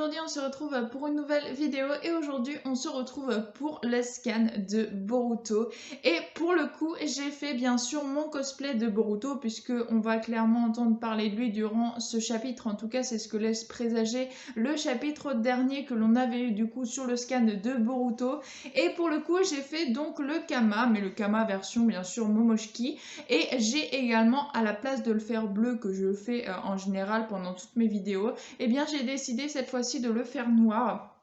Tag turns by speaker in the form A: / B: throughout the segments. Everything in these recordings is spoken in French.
A: aujourd'hui on se retrouve pour une nouvelle vidéo et aujourd'hui on se retrouve pour le scan de Boruto. Et pour le coup j'ai fait bien sûr mon cosplay de Boruto puisque on va clairement entendre parler de lui durant ce chapitre. En tout cas c'est ce que laisse présager le chapitre dernier que l'on avait eu du coup sur le scan de Boruto. Et pour le coup j'ai fait donc le Kama, mais le Kama version bien sûr Momoshiki. Et j'ai également, à la place de le faire bleu que je fais en général pendant toutes mes vidéos, eh bien j'ai décidé cette fois-ci de le faire noir.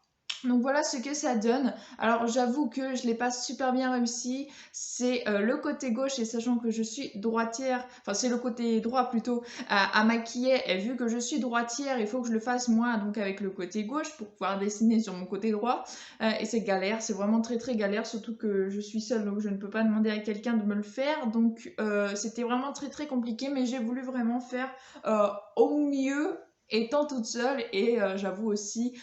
A: Donc voilà ce que ça donne. Alors j'avoue que je l'ai pas super bien réussi. C'est le côté gauche et sachant que je suis droitière, enfin c'est le côté droit plutôt à maquiller. Et vu que je suis droitière, il faut que je le fasse moi donc avec le côté gauche pour pouvoir dessiner sur mon côté droit. Et c'est galère, c'est vraiment très très galère, surtout que je suis seule donc je ne peux pas demander à quelqu'un de me le faire. Donc c'était vraiment très très compliqué, mais j'ai voulu vraiment faire au mieux étant toute seule et j'avoue aussi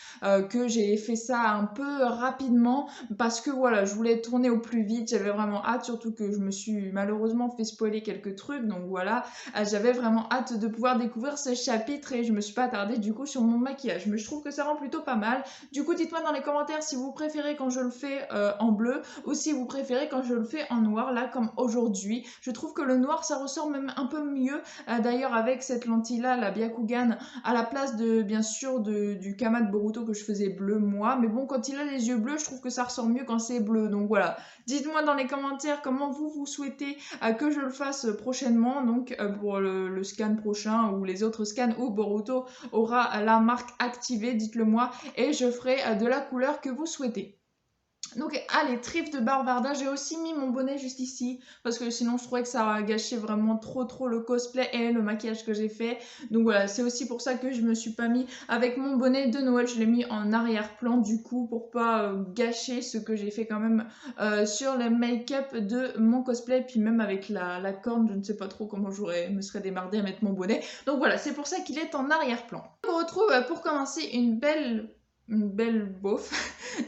A: que j'ai fait ça un peu rapidement parce que voilà, je voulais tourner au plus vite, j'avais vraiment hâte, surtout que je me suis malheureusement fait spoiler quelques trucs, donc voilà, j'avais vraiment hâte de pouvoir découvrir ce chapitre et je me suis pas attardée du coup sur mon maquillage, mais je trouve que ça rend plutôt pas mal. Du coup dites-moi dans les commentaires si vous préférez quand je le fais en bleu ou si vous préférez quand je le fais en noir, là comme aujourd'hui. Je trouve que le noir ça ressort même un peu mieux, d'ailleurs avec cette lentille là, la Byakugan, à la place de bien sûr du Kama de Boruto que je faisais bleu moi, mais bon quand il a les yeux bleus je trouve que ça ressort mieux quand c'est bleu, donc voilà, dites-moi dans les commentaires comment vous souhaitez que je le fasse prochainement, donc pour le scan prochain ou les autres scans où Boruto aura la marque activée, dites-le moi et je ferai de la couleur que vous souhaitez. Donc, les tripes de Barvarda, j'ai aussi mis mon bonnet juste ici, parce que sinon je trouvais que ça gâchait vraiment trop le cosplay et le maquillage que j'ai fait. Donc voilà, c'est aussi pour ça que je me suis pas mis avec mon bonnet de Noël, je l'ai mis en arrière-plan du coup, pour pas gâcher ce que j'ai fait quand même sur le make-up de mon cosplay, puis même avec la corne, je ne sais pas trop comment me serais démerdée à mettre mon bonnet. Donc voilà, c'est pour ça qu'il est en arrière-plan. On retrouve pour commencer une belle beauf,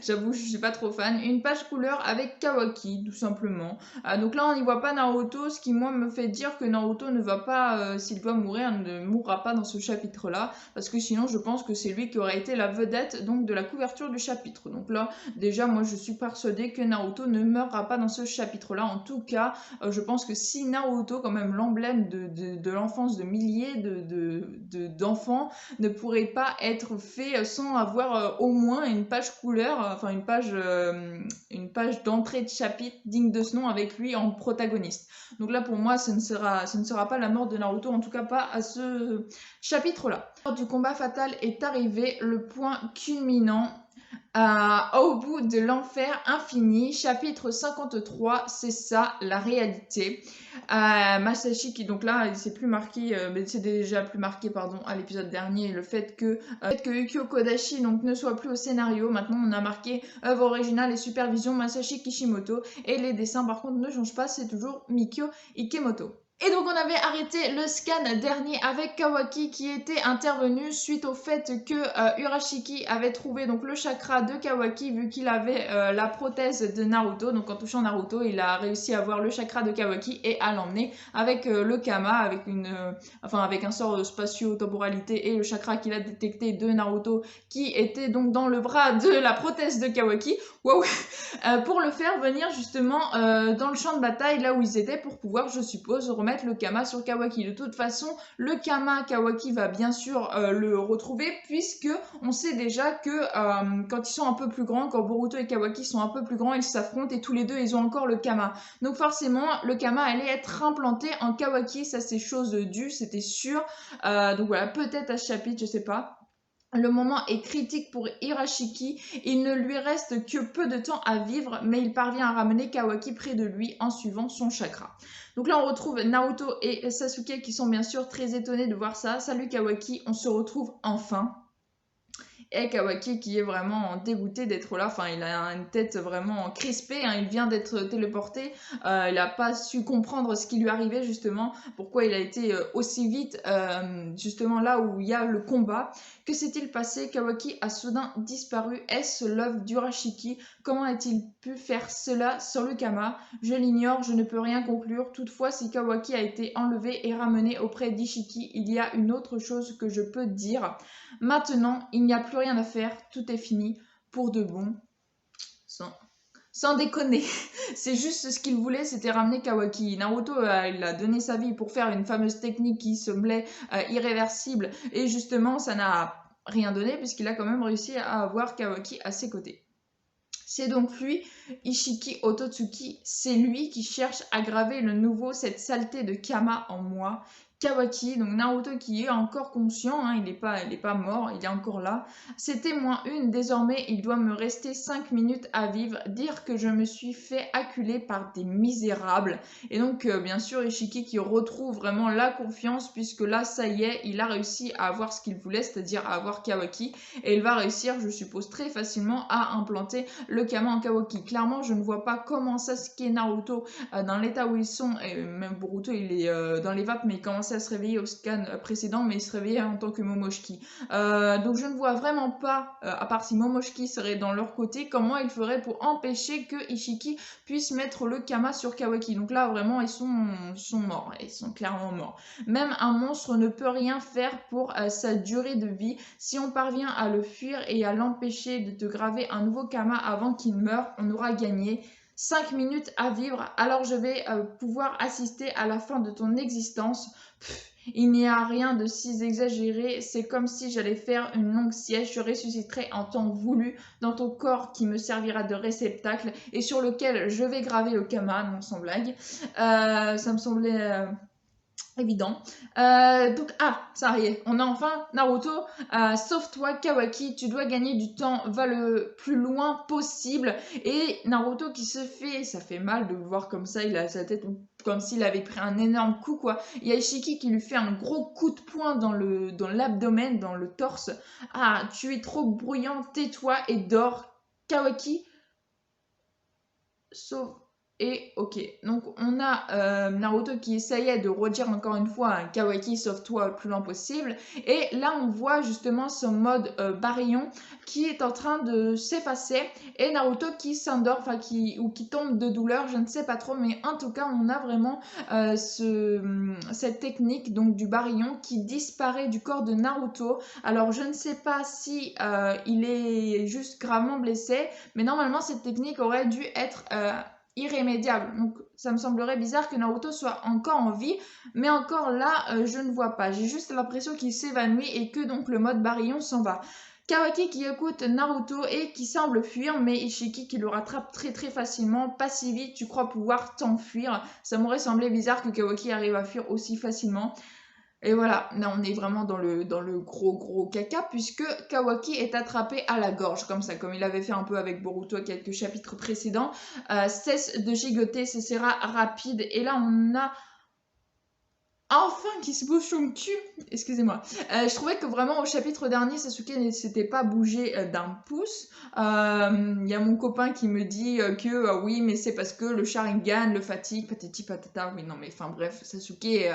A: j'avoue je suis pas trop fan, une page couleur avec Kawaki tout simplement. Donc là on n'y voit pas Naruto, ce qui moi me fait dire que Naruto ne va pas, s'il doit mourir, ne mourra pas dans ce chapitre là, parce que sinon je pense que c'est lui qui aurait été la vedette donc de la couverture du chapitre. Donc là déjà moi je suis persuadée que Naruto ne meurra pas dans ce chapitre là, en tout cas je pense que si Naruto, quand même l'emblème de l'enfance de milliers d'enfants, ne pourrait pas être fait sans avoir au moins une page couleur, enfin une page d'entrée de chapitre digne de ce nom avec lui en protagoniste. Donc là pour moi ce ne sera pas la mort de Naruto, en tout cas pas à ce chapitre-là. Lors du combat fatal est arrivé, le point culminant. Au bout de l'enfer infini, chapitre 53, c'est ça la réalité. Masashi qui donc là c'est plus marqué, mais c'est déjà plus marqué pardon à l'épisode dernier, le fait que Yukio Kodashi donc ne soit plus au scénario. Maintenant on a marqué œuvre originale et supervision Masashi Kishimoto, et les dessins par contre ne changent pas, c'est toujours Mikio Ikemoto. Et donc on avait arrêté le scan dernier avec Kawaki qui était intervenu suite au fait que Urashiki avait trouvé donc le chakra de Kawaki, vu qu'il avait la prothèse de Naruto. Donc en touchant Naruto il a réussi à avoir le chakra de Kawaki et à l'emmener avec le Kama, avec avec un sort de spatio-temporalité, et le chakra qu'il a détecté de Naruto qui était donc dans le bras de la prothèse de Kawaki. Wow. Pour le faire venir justement dans le champ de bataille là où ils étaient, pour pouvoir je suppose remettre le Kama sur Kawaki. De toute façon le Kama Kawaki va bien sûr le retrouver, puisque on sait déjà que quand ils sont un peu plus grands, quand Boruto et Kawaki sont un peu plus grands, ils s'affrontent et tous les deux ils ont encore le Kama. Donc forcément le Kama allait être implanté en Kawaki, ça c'est chose due, c'était sûr. Donc voilà, peut-être à ce chapitre, je sais pas. Le moment est critique pour Hirashiki, il ne lui reste que peu de temps à vivre, mais il parvient à ramener Kawaki près de lui en suivant son chakra. Donc là on retrouve Naruto et Sasuke qui sont bien sûr très étonnés de voir ça. Salut Kawaki, on se retrouve enfin. Et Kawaki qui est vraiment dégoûté d'être là, enfin il a une tête vraiment crispée, hein. Il vient d'être téléporté, il n'a pas su comprendre ce qui lui arrivait justement, pourquoi il a été aussi vite justement là où il y a le combat. Que s'est-il passé? Kawaki a soudain disparu, est-ce l'œuvre d'Urashiki? Comment a-t-il pu faire cela sur le Kama? Je l'ignore, je ne peux rien conclure. Toutefois, si Kawaki a été enlevé et ramené auprès d'Ishiki, il y a une autre chose que je peux dire. Maintenant, il n'y a plus plus rien à faire, tout est fini pour de bon. Sans déconner, c'est juste ce qu'il voulait, c'était ramener Kawaki. Naruto, il a donné sa vie pour faire une fameuse technique qui semblait irréversible, et justement, ça n'a rien donné, puisqu'il a quand même réussi à avoir Kawaki à ses côtés. C'est donc lui, Ishiki Ototsuki, c'est lui qui cherche à graver le nouveau, cette saleté de Kama en moi. Kawaki, donc Naruto qui est encore conscient, hein, il n'est pas mort, il est encore là. C'était -1, désormais il doit me rester 5 minutes à vivre, dire que je me suis fait acculer par des misérables. Et donc bien sûr Ishiki qui retrouve vraiment la confiance, puisque là ça y est, il a réussi à avoir ce qu'il voulait, c'est-à-dire à avoir Kawaki, et il va réussir, je suppose, très facilement à implanter le Kama en Kawaki. Clairement, je ne vois pas comment Sasuke et Naruto, dans l'état où ils sont, et même Boruto, il est dans les vapes, mais il commençait à se réveiller au scan précédent, mais il se réveillait en tant que Momoshiki. Donc je ne vois vraiment pas, à part si Momoshiki serait dans leur côté, comment ils feraient pour empêcher que Ishiki puisse mettre le Kama sur Kawaki. Donc là, vraiment, ils sont morts, ils sont clairement morts. Même un monstre ne peut rien faire pour sa durée de vie. Si on parvient à le fuir et à l'empêcher de te graver un nouveau Kama avant qu'il meure, on aura gagné. 5 minutes à vivre, alors je vais pouvoir assister à la fin de ton existence. Il n'y a rien de si exagéré, c'est comme si j'allais faire une longue sieste, je ressusciterai en temps voulu dans ton corps qui me servira de réceptacle et sur lequel je vais graver le Kama, non sans blague. Ça me semblait évident. Donc, ça y est, on a enfin Naruto. Sauve-toi, Kawaki, tu dois gagner du temps, va le plus loin possible. Et Naruto qui se fait, ça fait mal de le voir comme ça, il a sa tête comme s'il avait pris un énorme coup, quoi. Il y a Ishiki qui lui fait un gros coup de poing dans l'abdomen, dans le torse. Ah, tu es trop bruyant, tais-toi et dors. Kawaki, sauve. Et ok, donc on a Naruto qui essayait de redire encore une fois un Kawaki sauve-toi le plus loin possible. Et là on voit justement son mode baryon qui est en train de s'effacer. Et Naruto qui s'endort, enfin qui tombe de douleur, je ne sais pas trop. Mais en tout cas on a vraiment cette technique donc du baryon qui disparaît du corps de Naruto. Alors je ne sais pas si il est juste gravement blessé. Mais normalement cette technique aurait dû être irrémédiable. Donc ça me semblerait bizarre que Naruto soit encore en vie, mais encore là, je ne vois pas. J'ai juste l'impression qu'il s'évanouit et que donc le mode baryon s'en va. Kawaki qui écoute Naruto et qui semble fuir, mais Ishiki qui le rattrape très très facilement. Pas si vite, tu crois pouvoir t'enfuir. Ça m'aurait semblé bizarre que Kawaki arrive à fuir aussi facilement. Et voilà, là on est vraiment dans le gros caca, puisque Kawaki est attrapé à la gorge, comme ça, comme il avait fait un peu avec Boruto à quelques chapitres précédents. Cesse de gigoter, ce sera rapide. Et là on a enfin qui se bouge son cul. Excusez-moi. Je trouvais que vraiment au chapitre dernier, Sasuke ne s'était pas bougé d'un pouce. Il y a mon copain qui me dit que oui, mais c'est parce que le Sharingan le fatigue, patati patata. Oui, non, mais enfin bref, Sasuke...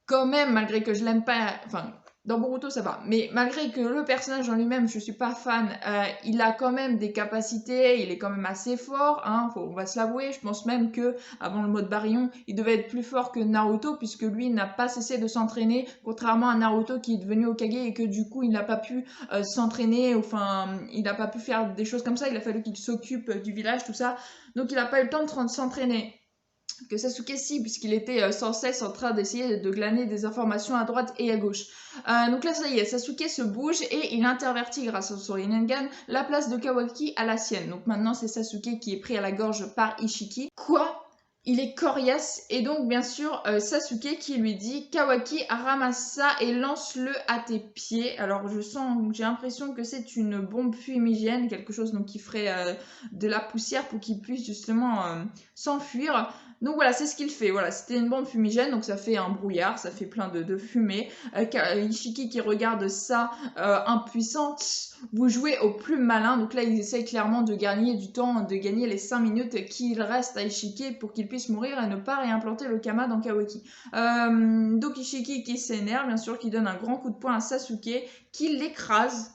A: quand même, malgré que je l'aime pas, enfin, dans Boruto ça va, mais malgré que le personnage en lui-même, je suis pas fan, il a quand même des capacités, il est quand même assez fort, hein, on va se l'avouer. Je pense même que avant le mode baryon, il devait être plus fort que Naruto, puisque lui n'a pas cessé de s'entraîner, contrairement à Naruto qui est devenu Hokage et que du coup il n'a pas pu s'entraîner, enfin, il n'a pas pu faire des choses comme ça, il a fallu qu'il s'occupe du village, tout ça, donc il n'a pas eu le temps de s'entraîner. Que Sasuke si, puisqu'il était sans cesse en train d'essayer de glaner des informations à droite et à gauche. Donc là ça y est, Sasuke se bouge et il intervertit grâce à son Rinnegan la place de Kawaki à la sienne. Donc maintenant c'est Sasuke qui est pris à la gorge par Ishiki. Quoi ? Il est coriace et donc bien sûr Sasuke qui lui dit Kawaki ramasse ça et lance-le à tes pieds. Alors j'ai l'impression que c'est une bombe fumigène, quelque chose donc qui ferait de la poussière pour qu'il puisse justement s'enfuir. Donc voilà, c'est ce qu'il fait. Voilà, c'était une bombe fumigène, donc ça fait un brouillard, ça fait plein de fumée. Ishiki qui regarde ça impuissant. Vous jouez au plus malin. Donc là, ils essayent clairement de gagner du temps, de gagner les 5 minutes qu'il reste à Ishiki pour qu'il puisse mourir et ne pas réimplanter le Kama dans Kawaki. Donc Ishiki qui s'énerve, bien sûr, qui donne un grand coup de poing à Sasuke, qui l'écrase.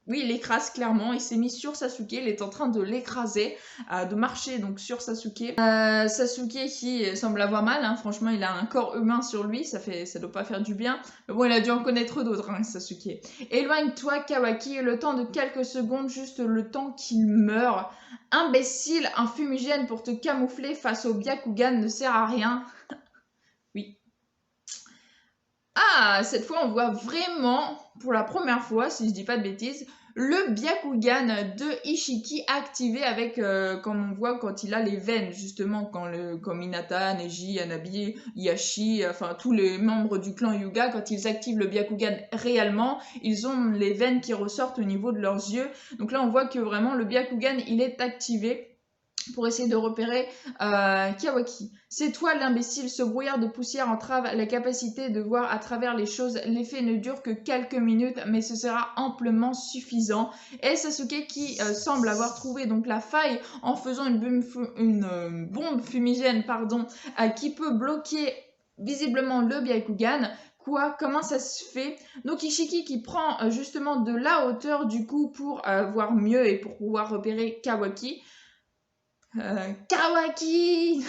A: Oui, il l'écrase clairement. Il s'est mis sur Sasuke. Il est en train de l'écraser, de marcher donc sur Sasuke. Sasuke qui semble avoir mal. Hein. Franchement, il a un corps humain sur lui. Ça doit pas faire du bien. Mais bon, il a dû en connaître d'autres, hein, Sasuke. Éloigne-toi, Kawaki. Le temps de quelques secondes, juste le temps qu'il meure. Imbécile, un fumigène pour te camoufler face au Byakugan ne sert à rien. Oui. Ah, cette fois, on voit vraiment, pour la première fois, si je dis pas de bêtises, le Byakugan de Ishiki activé avec, comme on voit quand il a les veines, justement, comme Hinata, Neji, Hanabi, Hiashi, enfin tous les membres du clan Hyuga, quand ils activent le Byakugan réellement, ils ont les veines qui ressortent au niveau de leurs yeux. Donc là, on voit que vraiment le Byakugan, il est activé pour essayer de repérer Kawaki. C'est toi l'imbécile, ce brouillard de poussière entrave la capacité de voir à travers les choses. L'effet ne dure que quelques minutes, mais ce sera amplement suffisant. Et Sasuke qui semble avoir trouvé donc la faille en faisant une bombe fumigène qui peut bloquer visiblement le Byakugan. Quoi? Comment ça se fait? Donc Ishiki qui prend justement de la hauteur du coup pour voir mieux et pour pouvoir repérer Kawaki. Kawaki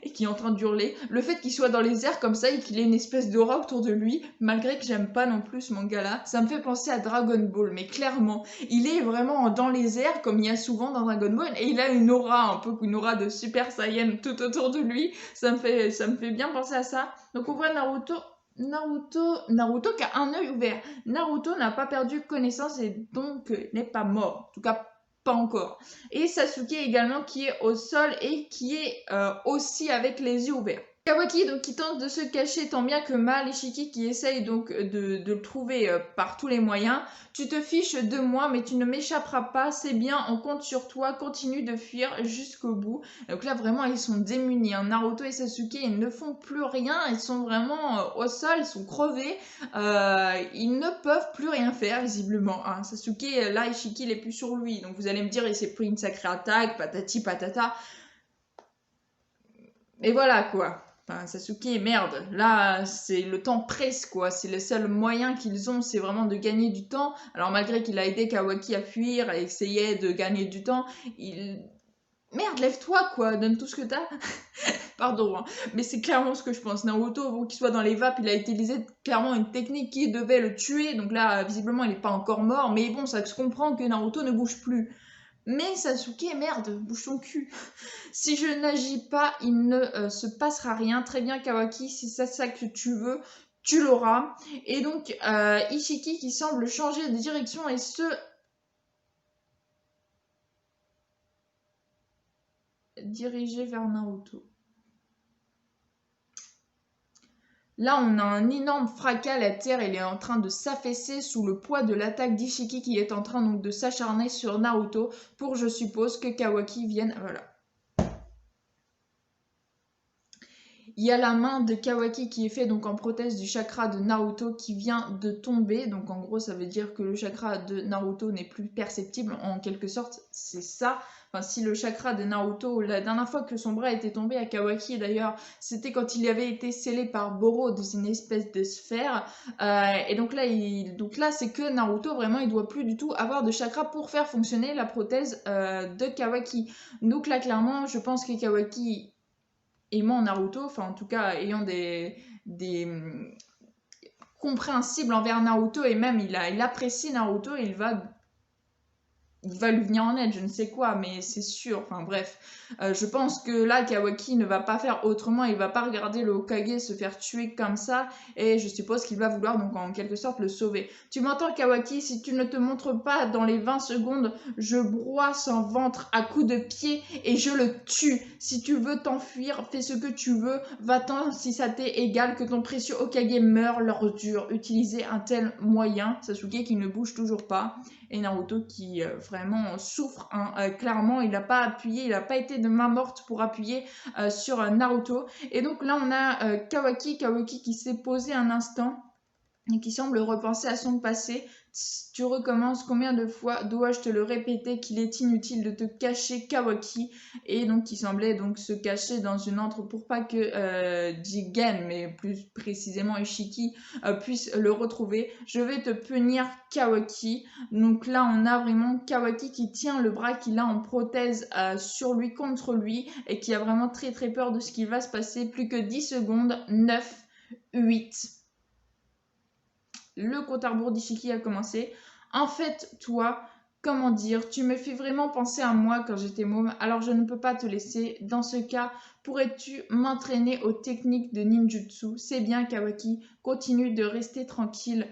A: et qui est en train d'hurler. Le fait qu'il soit dans les airs comme ça et qu'il ait une espèce d'aura autour de lui, malgré que j'aime pas non plus ce manga-là, ça me fait penser à Dragon Ball, mais clairement, il est vraiment dans les airs comme il y a souvent dans Dragon Ball et il a une aura, un peu une aura de Super Saiyan tout autour de lui. Ça me fait bien penser à ça. Donc on voit Naruto qui a un œil ouvert. Naruto n'a pas perdu connaissance et donc n'est pas mort. En tout cas, pas encore. Et Sasuke également qui est au sol et qui est aussi avec les yeux ouverts. Kawaki donc qui tente de se cacher tant bien que mal, Ishiki qui essaye donc de le trouver par tous les moyens. Tu te fiches de moi mais tu ne m'échapperas pas, c'est bien, on compte sur toi, continue de fuir jusqu'au bout. Donc là vraiment ils sont démunis, hein. Naruto et Sasuke ils ne font plus rien, ils sont vraiment au sol, ils sont crevés, ils ne peuvent plus rien faire visiblement. Hein. Sasuke là Ishiki il est plus sur lui, donc vous allez me dire il s'est pris une sacrée attaque, patati patata. Et voilà quoi. Enfin, Sasuke, merde, là, c'est le temps presse, quoi. C'est le seul moyen qu'ils ont, c'est vraiment de gagner du temps. Alors, malgré qu'il a aidé Kawaki à fuir, à essayer de gagner du temps, il... Merde, lève-toi, quoi, donne tout ce que t'as. Pardon, hein. Mais c'est clairement ce que je pense. Naruto, avant qu'il soit dans les vapes, il a utilisé clairement une technique qui devait le tuer. Donc là, visiblement, il n'est pas encore mort. Mais bon, ça se comprend que Naruto ne bouge plus. Mais Sasuke, merde, bouge ton cul. Si je n'agis pas, il ne se passera rien. Très bien, Kawaki, si c'est ça que tu veux, tu l'auras. Et donc, Ishiki qui semble changer de direction et se diriger vers Naruto. Là, on a un énorme fracas, la terre elle est en train de s'affaisser sous le poids de l'attaque d'Ishiki qui est en train donc de s'acharner sur Naruto pour, je suppose, que Kawaki vienne... Voilà. Il y a la main de Kawaki qui est fait donc en prothèse du chakra de Naruto qui vient de tomber. Donc en gros, ça veut dire que le chakra de Naruto n'est plus perceptible. En quelque sorte, c'est ça. Enfin, si le chakra de Naruto, la dernière fois que son bras était tombé à Kawaki d'ailleurs, c'était quand il avait été scellé par Boro dans une espèce de sphère. Et donc là, c'est que Naruto, vraiment, il doit plus du tout avoir de chakra pour faire fonctionner la prothèse de Kawaki. Donc là, clairement, je pense que Kawaki aimant Naruto, enfin en tout cas ayant des compréhensibles envers Naruto et même il apprécie Naruto et il va lui venir en aide, je ne sais quoi, mais c'est sûr, enfin bref. Je pense que là, Kawaki ne va pas faire autrement, il va pas regarder le Hokage se faire tuer comme ça, et je suppose qu'il va vouloir donc en quelque sorte le sauver. Tu m'entends Kawaki, si tu ne te montres pas dans les 20 secondes, je broie son ventre à coups de pied et je le tue. Si tu veux t'enfuir, fais ce que tu veux, va-t'en si ça t'est égal que ton précieux Hokage meure l'ordure. Utilisez un tel moyen, Sasuke qui ne bouge toujours pas. Et Naruto qui vraiment souffre, hein. Clairement il n'a pas appuyé, il n'a pas été de main morte pour appuyer sur Naruto. Et donc là on a Kawaki qui s'est posé un instant et qui semble repenser à son passé. Tu recommences, combien de fois dois-je te le répéter qu'il est inutile de te cacher Kawaki? Et donc qui semblait donc se cacher dans une antre pour pas que Jigen, mais plus précisément Ishiki, puisse le retrouver. Je vais te punir Kawaki. Donc là on a vraiment Kawaki qui tient le bras qu'il a en prothèse sur lui, contre lui, et qui a vraiment très très peur de ce qui va se passer. Plus que 10 secondes, 9, 8... Le compte à rebours d'Ishiki a commencé. En fait, toi, comment dire, tu me fais vraiment penser à moi quand j'étais môme, alors je ne peux pas te laisser. Dans ce cas, pourrais-tu m'entraîner aux techniques de ninjutsu? C'est bien, Kawaki, continue de rester tranquille.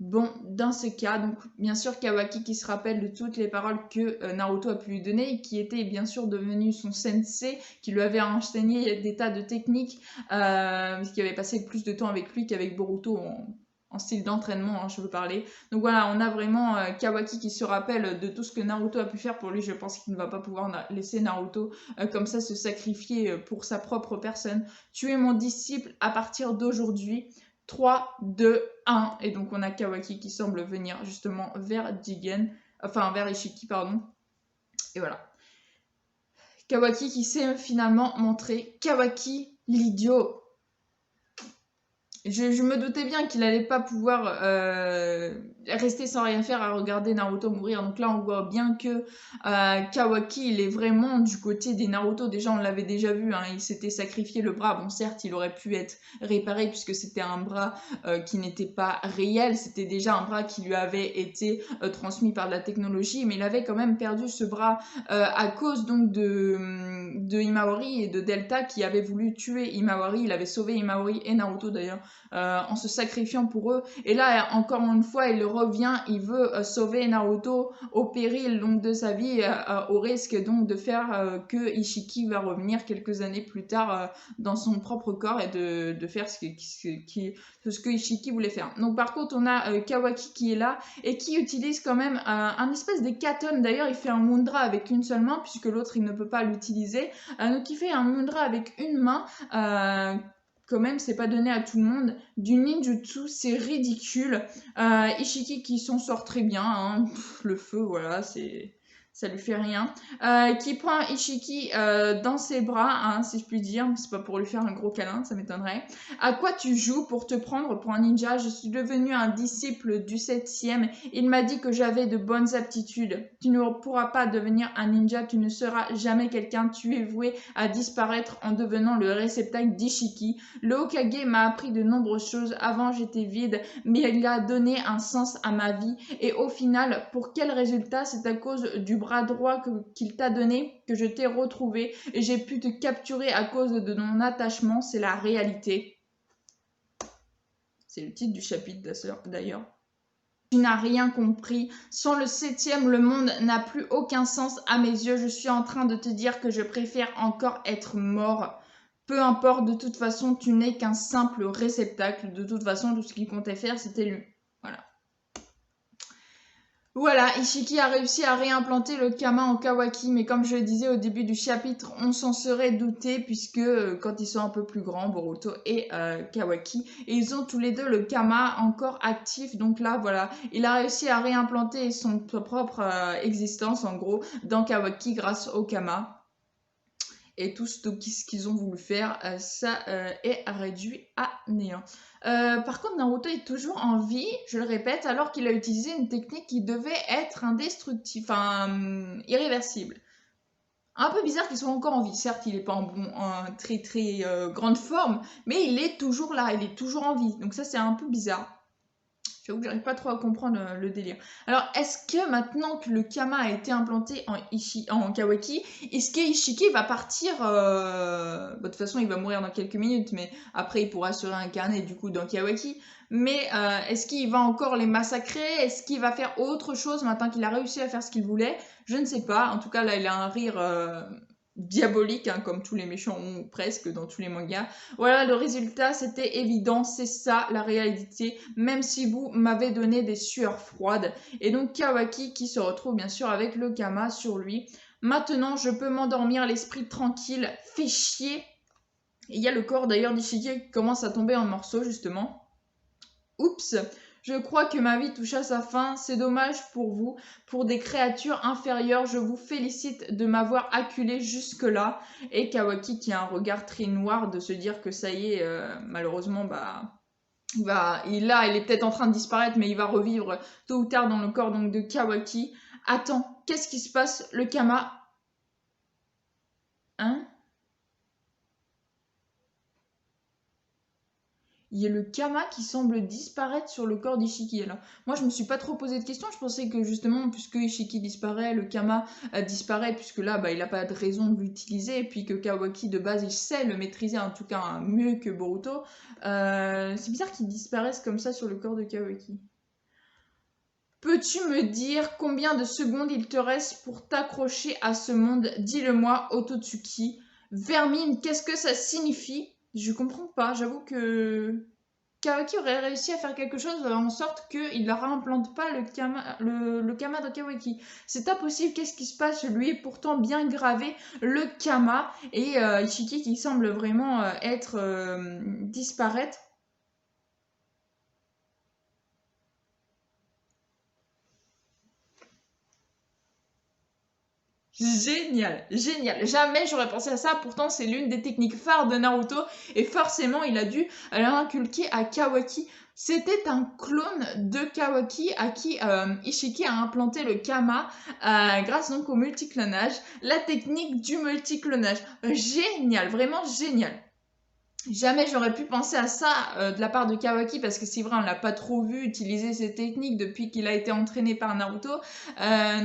A: Bon, dans ce cas, donc bien sûr Kawaki qui se rappelle de toutes les paroles que Naruto a pu lui donner et qui était bien sûr devenu son sensei, qui lui avait enseigné des tas de techniques, parce qu'il avait passé plus de temps avec lui qu'avec Boruto en style d'entraînement, hein, je veux parler. Donc voilà, on a vraiment Kawaki qui se rappelle de tout ce que Naruto a pu faire pour lui. Je pense qu'il ne va pas pouvoir laisser Naruto comme ça se sacrifier pour sa propre personne. Tu es mon disciple à partir d'aujourd'hui. 3, 2, 1. Et donc on a Kawaki qui semble venir justement vers Jigen, enfin vers Ishiki, pardon. Et voilà. Kawaki qui s'est finalement montré. Kawaki, l'idiot. Je me doutais bien qu'il allait pas pouvoir rester sans rien faire à regarder Naruto mourir. Donc là, on voit bien que Kawaki, il est vraiment du côté des Naruto. Déjà, on l'avait déjà vu, hein, il s'était sacrifié le bras. Bon, certes, il aurait pu être réparé puisque c'était un bras qui n'était pas réel. C'était déjà un bras qui lui avait été transmis par de la technologie. Mais il avait quand même perdu ce bras à cause donc de Himawari et de Delta qui avait voulu tuer Himawari. Il avait sauvé Himawari et Naruto d'ailleurs. En se sacrifiant pour eux. Et là, encore une fois, il revient, il veut sauver Naruto au péril donc, de sa vie, au risque donc de faire que Ishiki va revenir quelques années plus tard dans son propre corps et de faire ce que Ishiki voulait faire. Donc par contre, on a Kawaki qui est là et qui utilise quand même un espèce de katon. D'ailleurs, il fait un mundra avec une seule main puisque l'autre, il ne peut pas l'utiliser. Donc il fait un mundra avec une main quand même, c'est pas donné à tout le monde. Du ninjutsu, c'est ridicule. Ishiki qui s'en sort très bien. Hein. Le feu, voilà, ça lui fait rien. Qui prend Ishiki dans ses bras, hein, si je puis dire. C'est pas pour lui faire un gros câlin, ça m'étonnerait. À quoi tu joues pour te prendre pour un ninja? Je suis devenu un disciple du 7e. Il m'a dit que j'avais de bonnes aptitudes. Tu ne pourras pas devenir un ninja, tu ne seras jamais quelqu'un. Tu es voué à disparaître en devenant le réceptacle d'Ishiki. Le Hokage m'a appris de nombreuses choses. Avant, j'étais vide, mais il a donné un sens à ma vie. Et au final, pour quel résultat? C'est à cause du bras droit qu'il t'a donné que je t'ai retrouvé et j'ai pu te capturer à cause de mon attachement. C'est la réalité. C'est le titre du chapitre d'ailleurs. Tu n'as rien compris. Sans le 7e, le monde n'a plus aucun sens à mes yeux. Je suis en train de te dire que je préfère encore être mort. Peu importe, de toute façon, tu n'es qu'un simple réceptacle. De toute façon, tout ce qu'il comptait faire, c'était lui. Voilà. Voilà, Ishiki a réussi à réimplanter le Kama en Kawaki, mais comme je le disais au début du chapitre, on s'en serait douté puisque quand ils sont un peu plus grands, Boruto et Kawaki, et ils ont tous les deux le Kama encore actif, donc là voilà, il a réussi à réimplanter son propre existence en gros dans Kawaki grâce au Kama. Et tout ce qu'ils ont voulu faire, ça est réduit à néant. Par contre, Naruto est toujours en vie, je le répète, alors qu'il a utilisé une technique qui devait être indestructible, enfin irréversible. Un peu bizarre qu'il soit encore en vie. Certes, il n'est pas en très très grande forme, mais il est toujours là, il est toujours en vie. Donc ça, c'est un peu bizarre. J'avoue que j'arrive pas trop à comprendre le délire. Alors, est-ce que maintenant que le Kama a été implanté en Kawaki, est-ce que Ishiki va partir de toute façon, il va mourir dans quelques minutes, mais après, il pourra se réincarner du coup dans Kawaki. Mais est-ce qu'il va encore les massacrer? Est-ce qu'il va faire autre chose maintenant qu'il a réussi à faire ce qu'il voulait? Je ne sais pas. En tout cas, là, il a un rire diabolique, hein, comme tous les méchants ont presque dans tous les mangas. Voilà, le résultat, c'était évident, c'est ça la réalité, même si vous m'avez donné des sueurs froides. Et donc Kawaki qui se retrouve bien sûr avec le Kama sur lui. Maintenant, je peux m'endormir, l'esprit tranquille, fait chier. Il y a le corps d'ailleurs d'Ishiki qui commence à tomber en morceaux justement. Oups, Je crois que ma vie touche à sa fin. C'est dommage pour vous, pour des créatures inférieures. Je vous félicite de m'avoir acculé jusque-là. Et Kawaki qui a un regard très noir de se dire que ça y est, malheureusement, bah... il est peut-être en train de disparaître, mais il va revivre tôt ou tard dans le corps donc de Kawaki. Attends, qu'est-ce qui se passe? Le Kama... Hein? Il y a le Kama qui semble disparaître sur le corps d'Ishiki. Alors, moi, je me suis pas trop posé de questions. Je pensais que justement, puisque Ishiki disparaît, le Kama disparaît, puisque là, bah, il n'a pas de raison de l'utiliser, et puis que Kawaki, de base, il sait le maîtriser, en tout cas mieux que Boruto. C'est bizarre qu'il disparaisse comme ça sur le corps de Kawaki. Peux-tu me dire combien de secondes il te reste pour t'accrocher à ce monde? Dis-le-moi, Ototsuki. Vermine, qu'est-ce que ça signifie? Je comprends pas, j'avoue que Kawaki aurait réussi à faire quelque chose en sorte qu'il ne réimplante pas le Kama de Kawaki. C'est impossible, qu'est-ce qui se passe? Lui est pourtant bien gravé le Kama et Ishiki qui semble vraiment disparaître. Génial, génial. Jamais j'aurais pensé à ça. Pourtant, c'est l'une des techniques phares de Naruto. Et forcément, il a dû l'inculquer à Kawaki. C'était un clone de Kawaki à qui Ishiki a implanté le Kama grâce donc au multiclonage. La technique du multiclonage. Génial, vraiment génial. Jamais j'aurais pu penser à ça de la part de Kawaki parce que c'est vrai on l'a pas trop vu utiliser ces techniques depuis qu'il a été entraîné par Naruto.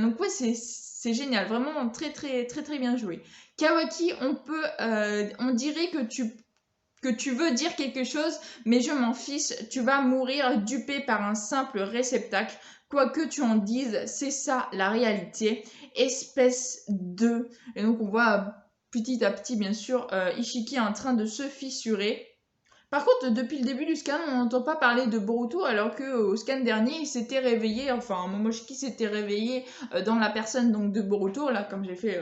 A: Donc ouais c'est génial, vraiment très très très très bien joué. Kawaki on dirait que tu veux dire quelque chose mais je m'en fiche, tu vas mourir dupé par un simple réceptacle. Quoi que tu en dises, c'est ça la réalité. Espèce de... Et donc on voit petit à petit, bien sûr, Ishiki est en train de se fissurer. Par contre, depuis le début du scan, on n'entend pas parler de Boruto, alors qu'au scan dernier, il s'était réveillé, enfin, Momoshiki s'était réveillé dans la personne donc de Boruto, là, comme j'ai fait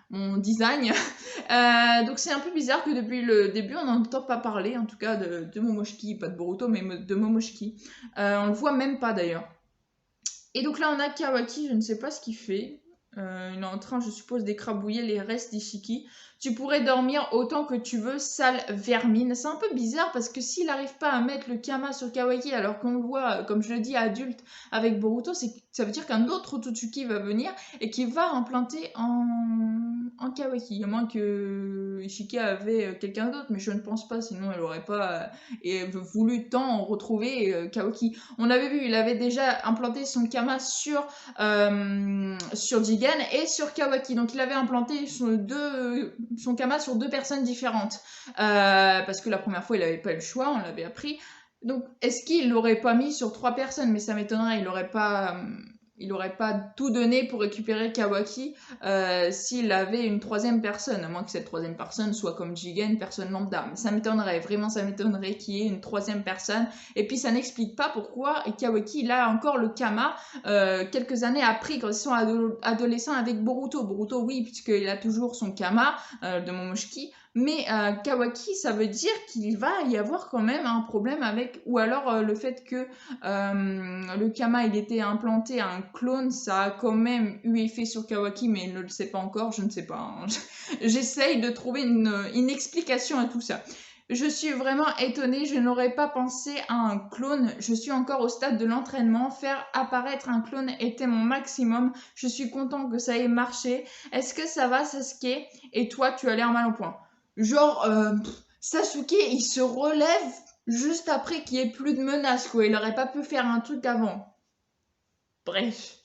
A: mon design. Donc c'est un peu bizarre que depuis le début, on n'entend pas parler, en tout cas de Momoshiki, pas de Boruto, mais de Momoshiki. On le voit même pas d'ailleurs. Et donc là, on a Kawaki, je ne sais pas ce qu'il fait. Il est en train, je suppose, d'écrabouiller les restes d'Ishiki. Tu pourrais dormir autant que tu veux, sale vermine. C'est un peu bizarre parce que s'il n'arrive pas à mettre le Kama sur Kawaki alors qu'on le voit, comme je le dis, adulte avec Boruto, ça veut dire qu'un autre Ototsuki va venir et qui va implanter en Kawaki. À moins que Ishiki avait quelqu'un d'autre, mais je ne pense pas, sinon elle n'aurait pas voulu tant retrouver Kawaki. On avait vu, il avait déjà implanté son Kama sur Jigen et sur Kawaki. Donc il avait implanté son Kama sur deux personnes différentes. Parce que la première fois, il n'avait pas eu le choix, on l'avait appris. Donc est-ce qu'il l'aurait pas mis sur trois personnes? Mais ça m'étonnerait, il n'aurait pas tout donné pour récupérer Kawaki s'il avait une troisième personne, à moins que cette troisième personne soit comme Jigen, une personne lambda. Mais ça m'étonnerait, vraiment ça m'étonnerait qu'il y ait une troisième personne. Et puis ça n'explique pas pourquoi Kawaki il a encore le Kama quelques années après, quand ils sont adolescents avec Boruto. Boruto oui, puisqu'il a toujours son Kama de Momoshiki. Mais Kawaki, ça veut dire qu'il va y avoir quand même un problème avec, ou alors le fait que le Kama il était implanté à un clone, ça a quand même eu effet sur Kawaki, mais il ne le sait pas encore, je ne sais pas. Hein. J'essaye de trouver une explication à tout ça. Je suis vraiment étonnée, je n'aurais pas pensé à un clone. Je suis encore au stade de l'entraînement. Faire apparaître un clone était mon maximum. Je suis content que ça ait marché. Est-ce que ça va, Sasuke? Et toi, tu as l'air mal au point. Genre, Sasuke, il se relève juste après qu'il n'y ait plus de menaces, quoi. Il n'aurait pas pu faire un truc avant. Bref.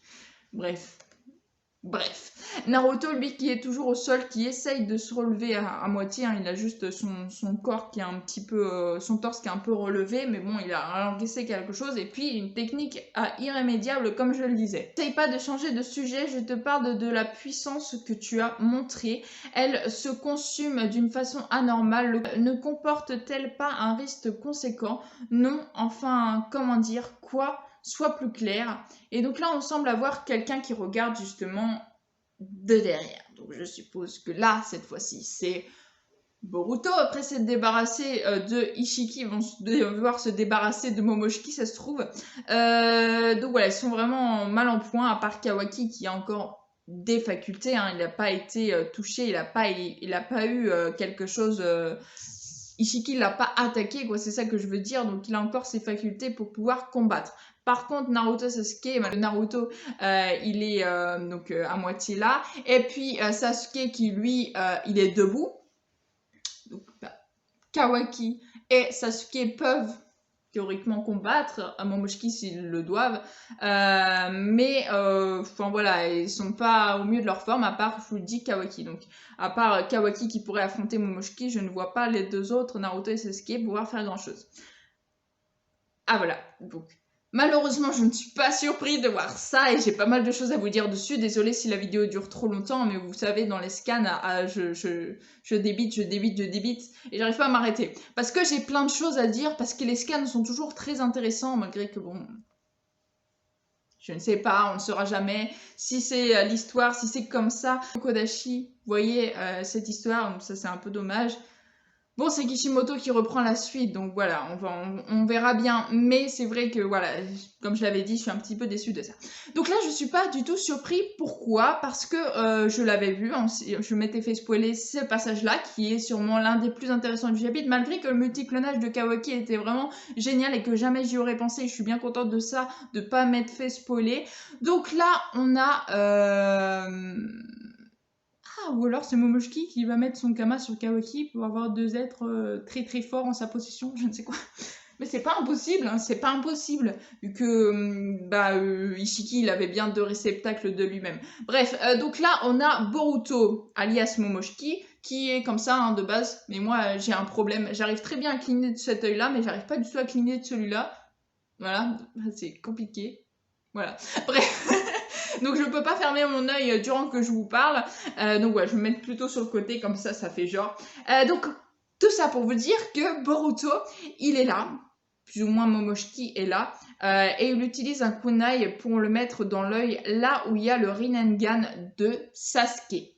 A: Naruto, lui, qui est toujours au sol, qui essaye de se relever à moitié, hein, il a juste son corps qui est un petit peu, son torse qui est un peu relevé, mais bon, il a encaissé quelque chose, et puis une technique irrémédiable, comme je le disais. N'essaye pas de changer de sujet, je te parle de la puissance que tu as montrée. Elle se consume d'une façon anormale, ne comporte-t-elle pas un risque conséquent? Non, enfin, comment dire, quoi? Soit plus clair. Et donc là, on semble avoir quelqu'un qui regarde justement de derrière. Donc je suppose que là, cette fois-ci, c'est Boruto, après s'être débarrassé de Ishiki, ils vont devoir se débarrasser de Momoshiki, ça se trouve. Donc voilà, ils sont vraiment mal en point, à part Kawaki qui a encore des facultés, hein, il n'a pas été touché, il a pas eu quelque chose... Ishiki l'a pas attaqué, quoi, c'est ça que je veux dire, donc il a encore ses facultés pour pouvoir combattre. Par contre, Naruto Sasuke, le Naruto, il est donc à moitié là, et puis Sasuke qui lui, il est debout. Donc, Kawaki et Sasuke peuvent théoriquement combattre à Momoshiki s'ils le doivent, mais enfin voilà, ils sont pas au mieux de leur forme, à part, je vous le dis, Kawaki. Donc à part Kawaki qui pourrait affronter Momoshiki, je ne vois pas les deux autres, Naruto et Sasuke, pouvoir faire grand chose. Ah voilà, donc malheureusement je ne suis pas surpris de voir ça et j'ai pas mal de choses à vous dire dessus. Désolée si la vidéo dure trop longtemps, mais vous savez, dans les scans, je débite et j'arrive pas à m'arrêter. Parce que j'ai plein de choses à dire, parce que les scans sont toujours très intéressants, malgré que bon... Je ne sais pas, on ne saura jamais si c'est l'histoire, si c'est comme ça. Kodashi, vous voyez cette histoire, donc ça c'est un peu dommage. Bon, c'est Kishimoto qui reprend la suite, donc voilà, on verra bien. Mais c'est vrai que, voilà, comme je l'avais dit, je suis un petit peu déçue de ça. Donc là, je suis pas du tout surpris. Pourquoi? Parce que je l'avais vu, je m'étais fait spoiler ce passage-là, qui est sûrement l'un des plus intéressants du chapitre, malgré que le multiclonage de Kawaki était vraiment génial et que jamais j'y aurais pensé. Je suis bien contente de ça, de pas m'être fait spoiler. Donc là, on a... Ah, ou alors c'est Momoshiki qui va mettre son Kama sur Kawaki pour avoir deux êtres très très forts en sa possession, je ne sais quoi. Mais c'est pas impossible, hein, c'est pas impossible, vu que Ishiki il avait bien deux réceptacles de lui-même. Bref, donc là on a Boruto, alias Momoshiki, qui est comme ça hein, de base, mais moi j'ai un problème, j'arrive très bien à cligner de cet œil-là, mais j'arrive pas du tout à cligner de celui-là. Voilà, c'est compliqué. Voilà, bref. Donc je peux pas fermer mon œil durant que je vous parle. Donc ouais, je vais me mettre plutôt sur le côté, comme ça fait genre. Donc tout ça pour vous dire que Boruto, il est là. Plus ou moins Momoshiki est là. Et il utilise un kunai pour le mettre dans l'œil là où il y a le Rinnegan de Sasuke.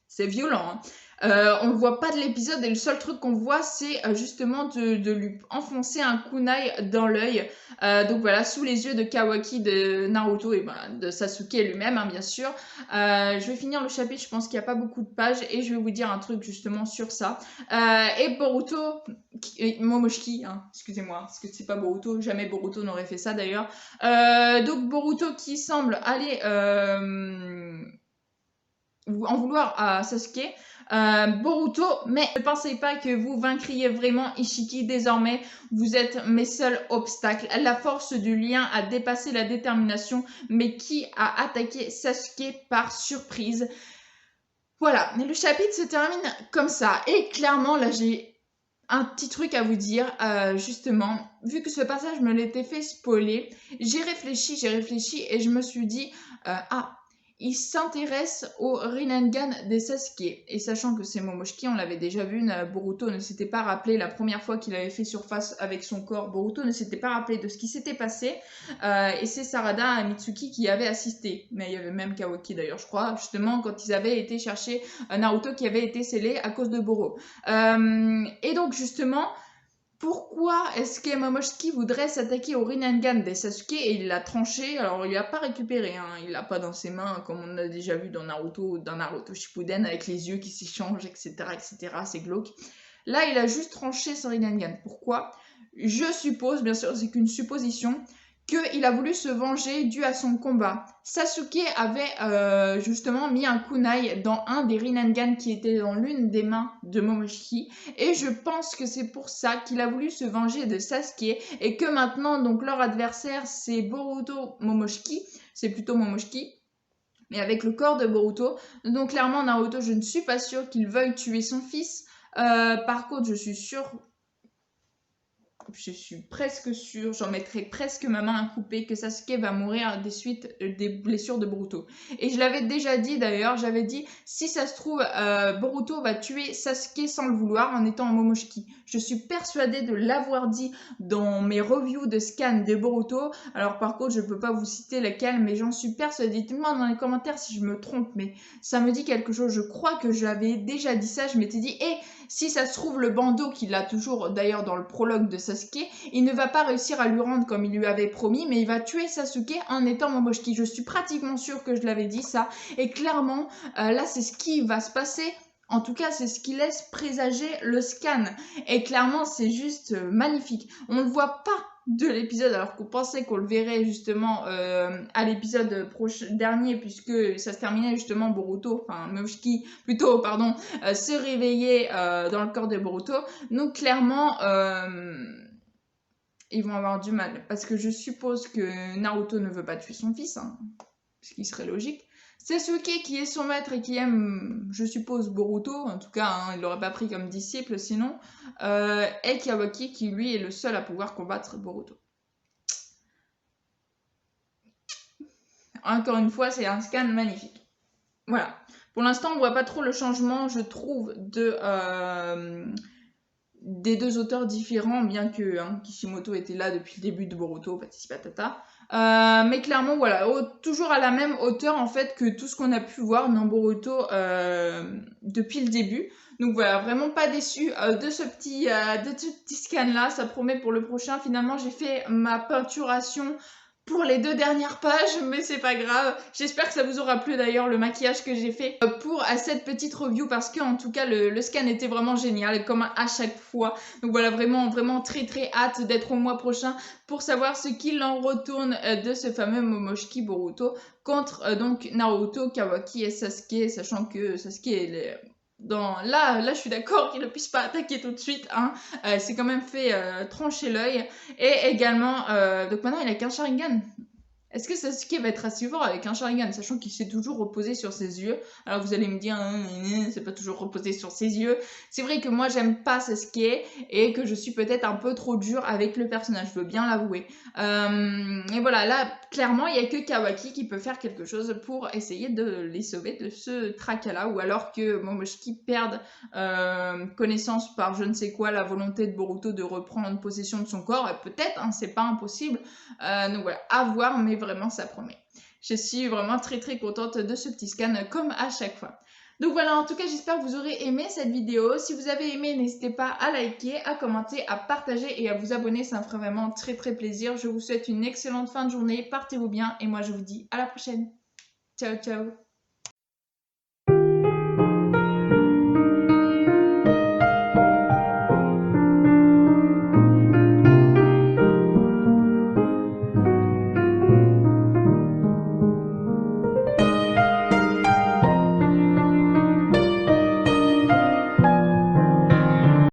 A: C'est violent, hein. On ne voit pas de l'épisode et le seul truc qu'on voit c'est justement de lui enfoncer un kunai dans l'œil. Donc voilà, sous les yeux de Kawaki, de Naruto et voilà, de Sasuke lui-même hein, bien sûr. Je vais finir le chapitre, je pense qu'il n'y a pas beaucoup de pages et je vais vous dire un truc justement sur ça. Et Boruto, Momoshiki, hein, excusez-moi, parce que c'est pas Boruto, jamais Boruto n'aurait fait ça d'ailleurs. Donc Boruto qui semble aller... en vouloir à Sasuke, Boruto, mais ne pensez pas que vous vaincriez vraiment Ishiki désormais, vous êtes mes seuls obstacles. La force du lien a dépassé la détermination, mais qui a attaqué Sasuke par surprise? Voilà, le chapitre se termine comme ça, et clairement là j'ai un petit truc à vous dire, justement, vu que ce passage me l'était fait spoiler, j'ai réfléchi et je me suis dit, ah, il s'intéresse au Rinnegan des Sasuke. Et sachant que c'est Momoshiki, on l'avait déjà vu, Boruto ne s'était pas rappelé la première fois qu'il avait fait surface avec son corps. Boruto ne s'était pas rappelé de ce qui s'était passé. Et c'est Sarada Mitsuki qui y avait assisté. Mais il y avait même Kawaki d'ailleurs, je crois, justement, quand ils avaient été chercher Naruto qui avait été scellé à cause de Boro. Et donc justement, pourquoi est-ce que Momoshiki voudrait s'attaquer au Rinnegan des Sasuke et il l'a tranché? Alors il l'a pas récupéré, hein, il l'a pas dans ses mains comme on a déjà vu dans Naruto Shippuden avec les yeux qui s'échangent, etc., etc. C'est glauque. Là, il a juste tranché son Rinnegan. Pourquoi? Je suppose, bien sûr, c'est qu'une supposition, qu'il a voulu se venger dû à son combat. Sasuke avait justement mis un kunai dans un des Rinnegan qui était dans l'une des mains de Momoshiki et je pense que c'est pour ça qu'il a voulu se venger de Sasuke et que maintenant donc leur adversaire c'est Boruto Momoshiki, c'est plutôt Momoshiki mais avec le corps de Boruto. Donc clairement Naruto, je ne suis pas sûre qu'il veuille tuer son fils. Par contre, je suis sûre je suis presque sûre, j'en mettrai presque ma main à couper, que Sasuke va mourir des suites des blessures de Boruto. Et je l'avais déjà dit d'ailleurs, j'avais dit, si ça se trouve, Boruto va tuer Sasuke sans le vouloir en étant en Momoshiki. Je suis persuadée de l'avoir dit dans mes reviews de scan de Boruto. Alors par contre, je peux pas vous citer lequel, mais j'en suis persuadée. Dites-moi dans les commentaires si je me trompe, mais ça me dit quelque chose. Je crois que j'avais déjà dit ça, je m'étais dit, si ça se trouve, le bandeau qu'il a toujours d'ailleurs dans le prologue de Sasuke, il ne va pas réussir à lui rendre comme il lui avait promis, mais il va tuer Sasuke en étant Momoshiki. Je suis pratiquement sûre que je l'avais dit ça, et clairement, là c'est ce qui va se passer. En tout cas, c'est ce qui laisse présager le scan. Et clairement, c'est juste magnifique. On ne le voit pas de l'épisode, alors qu'on pensait qu'on le verrait justement à l'épisode dernier, puisque ça se terminait justement Boruto, enfin Momoshiki plutôt, pardon, se réveiller dans le corps de Boruto. Donc clairement, ils vont avoir du mal, parce que je suppose que Naruto ne veut pas tuer son fils, hein, ce qui serait logique. Sasuke qui est son maître et qui aime, je suppose, Boruto, en tout cas, hein, il l'aurait pas pris comme disciple sinon, et Kawaki qui lui est le seul à pouvoir combattre Boruto. Encore une fois, c'est un scan magnifique. Voilà. Pour l'instant, on voit pas trop le changement, je trouve, des deux auteurs différents, bien que Kishimoto était là depuis le début de Boruto, patati patata. Mais clairement, voilà, toujours à la même hauteur en fait que tout ce qu'on a pu voir dans Boruto depuis le début. Donc voilà, vraiment pas déçu de ce petit scan là, ça promet pour le prochain. Finalement, j'ai fait ma peinturation pour les 2 dernières pages, mais c'est pas grave. J'espère que ça vous aura plu d'ailleurs le maquillage que j'ai fait pour cette petite review, parce que en tout cas le scan était vraiment génial comme à chaque fois. Donc voilà, vraiment très hâte d'être au mois prochain pour savoir ce qu'il en retourne de ce fameux Momoshiki Boruto contre donc Naruto, Kawaki et Sasuke, sachant que Sasuke est là je suis d'accord qu'il ne puisse pas attaquer tout de suite, hein. C'est quand même fait trancher l'œil. Et également, donc maintenant il a qu'un Sharingan. Est-ce que Sasuke va être assez fort avec un Sharingan, sachant qu'il s'est toujours reposé sur ses yeux? Alors vous allez me dire, c'est pas toujours reposé sur ses yeux. C'est vrai que moi j'aime pas Sasuke et que je suis peut-être un peu trop dure avec le personnage, je veux bien l'avouer. Et voilà, là clairement il y a que Kawaki qui peut faire quelque chose pour essayer de les sauver de ce tracas-là, ou alors que Momoshiki perde connaissance par je ne sais quoi, la volonté de Boruto de reprendre possession de son corps, peut-être, hein, c'est pas impossible. Donc voilà, à voir, mais vraiment ça promet. Je suis vraiment très contente de ce petit scan comme à chaque fois. Donc voilà, en tout cas j'espère que vous aurez aimé cette vidéo. Si vous avez aimé, n'hésitez pas à liker, à commenter, à partager et à vous abonner, ça me ferait vraiment très plaisir. Je vous souhaite une excellente fin de journée, portez-vous bien et moi je vous dis à la prochaine. Ciao ciao.